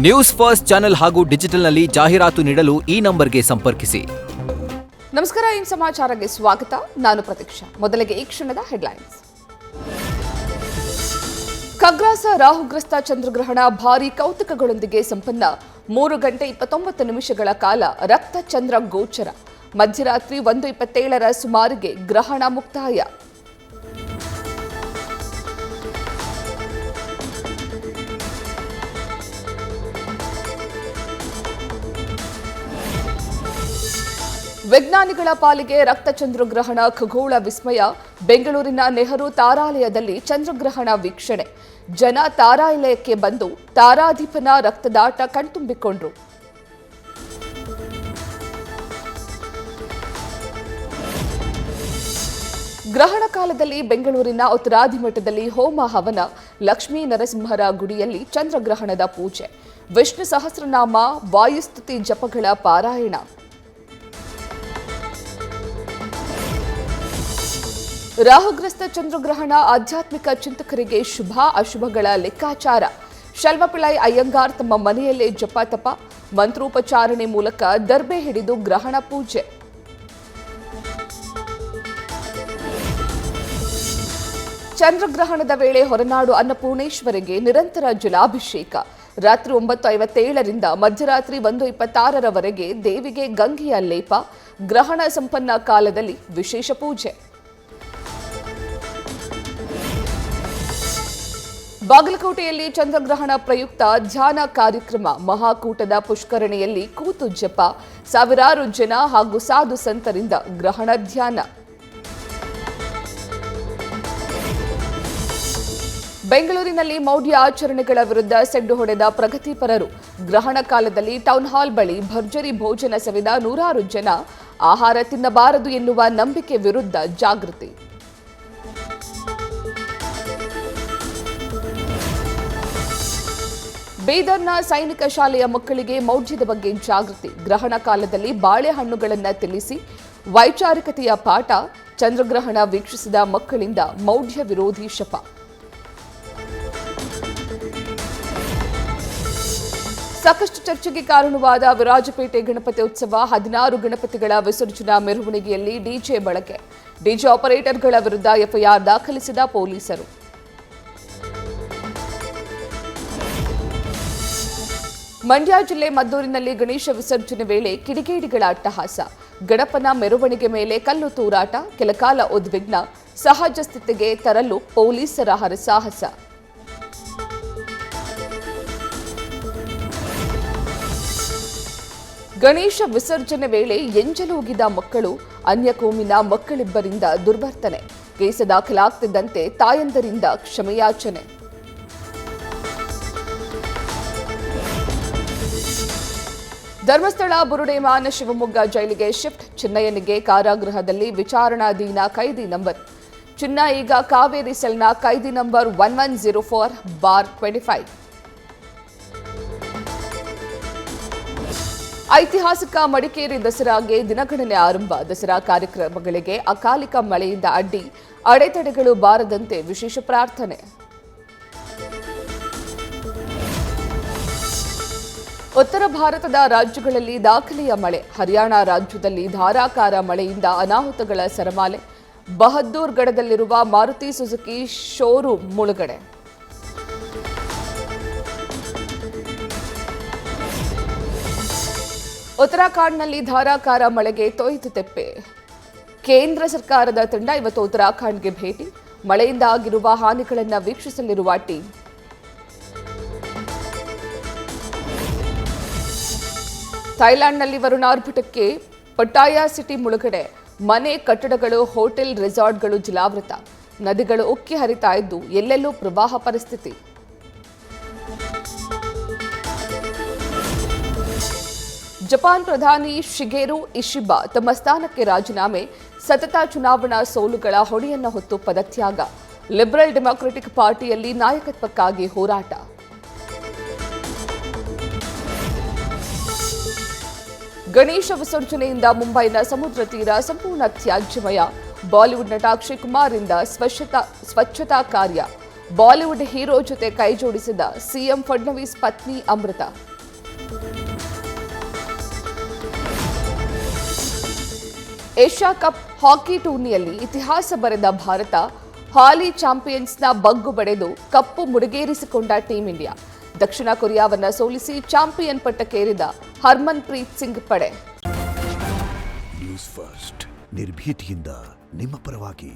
News first channel ಹಾಗೂ ಡಿಜಿಟಲ್ನಲ್ಲಿ ಜಾಹೀರಾತು ನೀಡಲು ಈ ನಂಬರ್ಗೆ ಸಂಪರ್ಕಿಸಿ. ನಮಸ್ಕಾರ, ಇನ್ ಸಮಾಚಾರಕ್ಕೆ ಸ್ವಾಗತ. ನಾನು ಪ್ರತೀಕ್ಷಾ. ಮೊದಲಿಗೆ ಈ ಕ್ಷಣದ ಹೆಡ್ಲೈನ್ಸ್. ಖಗ್ರಾಸ ರಾಹುಗ್ರಸ್ತ ಚಂದ್ರಗ್ರಹಣ ಭಾರೀ ಕೌತುಕಗಳೊಂದಿಗೆ ಸಂಪನ್ನ. 3 ಗಂಟೆ 29 ನಿಮಿಷಗಳ ಕಾಲ ರಕ್ತ ಚಂದ್ರ ಗೋಚರ. ಮಧ್ಯರಾತ್ರಿ 1:27 ಸುಮಾರಿಗೆ ಗ್ರಹಣ ಮುಕ್ತಾಯ. ವಿಜ್ಞಾನಿಗಳ ಪಾಲಿಗೆ ರಕ್ತ ಚಂದ್ರಗ್ರಹಣ ಖಗೋಳ ವಿಸ್ಮಯ. ಬೆಂಗಳೂರಿನ ನೆಹರು ತಾರಾಲಯದಲ್ಲಿ ಚಂದ್ರಗ್ರಹಣ ವೀಕ್ಷಣೆ. ಜನ ತಾರಾಲಯಕ್ಕೆ ಬಂದು ತಾರಾಧಿಪನ ರಕ್ತದಾಟ ಕಣ್ತುಂಬಿಕೊಂಡ್ರು. ಗ್ರಹಣ ಕಾಲದಲ್ಲಿ ಬೆಂಗಳೂರಿನ ಉತ್ತರಾದಿ ಮಠದಲ್ಲಿ ಹೋಮ ಹವನ. ಲಕ್ಷ್ಮೀ ನರಸಿಂಹರ ಗುಡಿಯಲ್ಲಿ ಚಂದ್ರಗ್ರಹಣದ ಪೂಜೆ. ವಿಷ್ಣು ಸಹಸ್ರನಾಮ ವಾಯುಸ್ತುತಿ ಜಪಗಳ ಪಾರಾಯಣ. ರಾಹುಗ್ರಸ್ತ ಚಂದ್ರಗ್ರಹಣ ಆಧ್ಯಾತ್ಮಿಕ ಚಿಂತಕರಿಗೆ ಶುಭ ಅಶುಭಗಳ ಲೆಕ್ಕಾಚಾರ. ಶಲ್ವಪಿಳ್ಳೈ ಅಯ್ಯಂಗಾರ್ ತಮ್ಮ ಮನೆಯಲ್ಲೇ ಜಪ ತಪ ಮಂತ್ರೋಪಚಾರಣೆ ಮೂಲಕ ದರ್ಬೆ ಹಿಡಿದು ಗ್ರಹಣ ಪೂಜೆ. ಚಂದ್ರಗ್ರಹಣದ ವೇಳೆ ಹೊರನಾಡು ಅನ್ನಪೂರ್ಣೇಶ್ವರಿಗೆ ನಿರಂತರ ಜಲಾಭಿಷೇಕ. ರಾತ್ರಿ 9:57ರಿಂದ ಮಧ್ಯರಾತ್ರಿ 1:26ರವರೆಗೆ ದೇವಿಗೆ ಗಂಗೆಯ ಲೇಪ. ಗ್ರಹಣ ಸಂಪನ್ನ ಕಾಲದಲ್ಲಿ ವಿಶೇಷ ಪೂಜೆ. ಬಾಗಲಕೋಟೆಯಲ್ಲಿ ಚಂದ್ರಗ್ರಹಣ ಪ್ರಯುಕ್ತ ಧ್ಯಾನ ಕಾರ್ಯಕ್ರಮ. ಮಹಾಕೂಟದ ಪುಷ್ಕರಣಿಯಲ್ಲಿ ಕೂತು ಜಪ. ಸಾವಿರಾರು ಜನ ಹಾಗೂ ಸಾಧು ಸಂತರಿಂದ ಗ್ರಹಣ ಧ್ಯಾನ. ಬೆಂಗಳೂರಿನಲ್ಲಿ ಮೌಢ್ಯ ಆಚರಣೆಗಳ ವಿರುದ್ಧ ಸೆಡ್ಡು ಹೊಡೆದ ಪ್ರಗತಿಪರರು. ಗ್ರಹಣ ಕಾಲದಲ್ಲಿ ಟೌನ್ ಹಾಲ್ ಬಳಿ ಭರ್ಜರಿ ಭೋಜನ ಸವಿದ ನೂರಾರು ಜನ. ಆಹಾರ ತಿನ್ನಬಾರದು ಎನ್ನುವ ನಂಬಿಕೆ ವಿರುದ್ಧ ಜಾಗೃತಿ. ಬೀದರ್ನ ಸೈನಿಕ ಶಾಲೆಯ ಮಕ್ಕಳಿಗೆ ಮೌಢ್ಯದ ಬಗ್ಗೆ ಜಾಗೃತಿ. ಗ್ರಹಣ ಕಾಲದಲ್ಲಿ ಬಾಳೆಹಣ್ಣುಗಳನ್ನು ತಿನ್ನಿಸಿ ವೈಚಾರಿಕತೆಯ ಪಾಠ. ಚಂದ್ರಗ್ರಹಣ ವೀಕ್ಷಿಸಿದ ಮಕ್ಕಳಿಂದ ಮೌಢ್ಯ ವಿರೋಧಿ ಶಪ. ಸಾಕಷ್ಟು ಚರ್ಚೆಗೆ ಕಾರಣವಾದ ವಿರಾಜಪೇಟೆ ಗಣಪತಿ ಉತ್ಸವ. 16 ಗಣಪತಿಗಳ ವಿಸರ್ಜನಾ ಮೆರವಣಿಗೆಯಲ್ಲಿ ಡಿಜೆ ಬಳಕೆ. ಡಿಜೆ ಆಪರೇಟರ್ಗಳ ವಿರುದ್ಧ ಎಫ್ಐಆರ್ ದಾಖಲಿಸಿದ ಪೊಲೀಸರು. ಮಂಡ್ಯ ಜಿಲ್ಲೆ ಮದ್ದೂರಿನಲ್ಲಿ ಗಣೇಶ ವಿಸರ್ಜನೆ ವೇಳೆ ಕಿಡಿಗೇಡಿಗಳ ಅಟ್ಟಹಾಸ. ಗಣಪನ ಮೆರವಣಿಗೆ ಮೇಲೆ ಕಲ್ಲು ತೂರಾಟ. ಕೆಲಕಾಲ ಉದ್ವಿಗ್ನ. ಸಹಜ ಸ್ಥಿತಿಗೆ ತರಲು ಪೊಲೀಸರ ಹರಸಾಹಸ. ಗಣೇಶ ವಿಸರ್ಜನೆ ವೇಳೆ ಎಂಜಲೂಗಿದ ಮಕ್ಕಳು. ಅನ್ಯಕೋಮಿನ ಮಕ್ಕಳಿಬ್ಬರಿಂದ ದುರ್ವರ್ತನೆ. ಕೇಸ ದಾಖಲಾಗ್ತಿದ್ದಂತೆ ತಾಯಂದರಿಂದ ಕ್ಷಮೆಯಾಚನೆ. ಧರ್ಮಸ್ಥಳ ಬುರುಡೆಮಾನ ಶಿವಮೊಗ್ಗ ಜೈಲಿಗೆ ಶಿಫ್ಟ್. ಚಿನ್ನಯ್ಯನಿಗೆ ಕಾರಾಗೃಹದಲ್ಲಿ ವಿಚಾರಣಾಧೀನ ಕೈದಿ ನಂಬರ್. ಚಿನ್ನ ಈಗ ಕಾವೇರಿ ಸೆಲ್ನ ಕೈದಿ ನಂಬರ್ 1104/25. ಐತಿಹಾಸಿಕ ಮಡಿಕೇರಿ ದಸರಾಗೆ ದಿನಗಣನೆ ಆರಂಭ. ದಸರಾ ಕಾರ್ಯಕ್ರಮಗಳಿಗೆ ಅಕಾಲಿಕ ಮಳೆಯಿಂದ ಅಡ್ಡಿ. ಅಡೆತಡೆಗಳು ಬಾರದಂತೆ ವಿಶೇಷ ಪ್ರಾರ್ಥನೆ. ಉತ್ತರ ಭಾರತದ ರಾಜ್ಯಗಳಲ್ಲಿ ದಾಖಲೆಯ ಮಳೆ. ಹರಿಯಾಣ ರಾಜ್ಯದಲ್ಲಿ ಧಾರಾಕಾರ ಮಳೆಯಿಂದ ಅನಾಹುತಗಳ ಸರಮಾಲೆ. ಬಹದ್ದೂರ್ಗಢದಲ್ಲಿರುವ ಮಾರುತಿ ಸುಜುಕಿ ಶೋರೂಮ್ ಮುಳುಗಡೆ. ಉತ್ತರಾಖಂಡ್ನಲ್ಲಿ ಧಾರಾಕಾರ ಮಳೆಗೆ ತೊಯ್ದು ತೆಪ್ಪೆ. ಕೇಂದ್ರ ಸರ್ಕಾರದ ತಂಡ ಇವತ್ತು ಉತ್ತರಾಖಂಡ್ಗೆ ಭೇಟಿ. ಮಳೆಯಿಂದ ಆಗಿರುವ ಹಾನಿಗಳನ್ನು ವೀಕ್ಷಿಸಲಿರುವ ಟೀಮ್. ಥೈಲ್ಯಾಂಡ್ನಲ್ಲಿ ವರುಣಾರ್ಭಟಕ್ಕೆ ಪಟ್ಟಾಯಾ ಸಿಟಿ ಮುಳುಗಡೆ. ಮನೆ, ಕಟ್ಟಡಗಳು, ಹೋಟೆಲ್, ರೆಸಾರ್ಟ್ಗಳು ಜಲಾವೃತ. ನದಿಗಳು ಉಕ್ಕಿ ಹರಿತಾ ಇದ್ದು ಎಲ್ಲೆಲ್ಲೂ ಪ್ರವಾಹ ಪರಿಸ್ಥಿತಿ. ಜಪಾನ್ ಪ್ರಧಾನಿ ಶಿಗೆರು ಇಶಿಬಾ ತಮ್ಮ ಸ್ಥಾನಕ್ಕೆ ರಾಜೀನಾಮೆ. ಸತತ ಚುನಾವಣಾ ಸೋಲುಗಳ ಹೊಣೆಯನ್ನು ಹೊತ್ತು ಪದತ್ಯಾಗ. ಲಿಬರಲ್ ಡೆಮಾಕ್ರೆಟಿಕ್ ಪಾರ್ಟಿಯಲ್ಲಿ ನಾಯಕತ್ವಕ್ಕಾಗಿ ಹೋರಾಟ. ಗಣೇಶ ವಿಸರ್ಜನೆಯಿಂದ ಮುಂಬೈನ ಸಮುದ್ರ ತೀರ ಸಂಪೂರ್ಣ ತ್ಯಾಜ್ಯಮಯ. ಬಾಲಿವುಡ್ ನಟ ಅಕ್ಷಯ್ ಕುಮಾರ್ ಇಂದ ಸ್ವಚ್ಛತಾ ಕಾರ್ಯ. ಬಾಲಿವುಡ್ ಹೀರೋ ಜೊತೆ ಕೈಜೋಡಿಸಿದ ಸಿಎಂ ಫಡ್ನವೀಸ್ ಪತ್ನಿ ಅಮೃತ. ಏಷ್ಯಾ ಕಪ್ ಹಾಕಿ ಟೂರ್ನಿಯಲ್ಲಿ ಇತಿಹಾಸ ಬರೆದ ಭಾರತ ಹಾಲಿ ಚಾಂಪಿಯನ್ಸ್ನ ಬಗ್ಗು ಬಡೆದು ಕಪ್ಪು ಮುಡಿಗೇರಿಸಿಕೊಂಡ ಟೀಂ ಇಂಡಿಯಾ. ದಕ್ಷಿಣ ಕೊರಿಯಾವನ್ನ ಸೋಲಿಸಿ ಚಾಂಪಿಯನ್ ಪಟ್ಟಕ್ಕೇರಿದ ಹರ್ಮನ್ ಪ್ರೀತ್ ಸಿಂಗ್ ಪಡೆ. ನ್ಯೂಸ್ ಫಸ್ಟ್ ನಿರ್ಭೀತಿಯಿಂದ ನಿಮ್ಮ ಪರವಾಗಿ.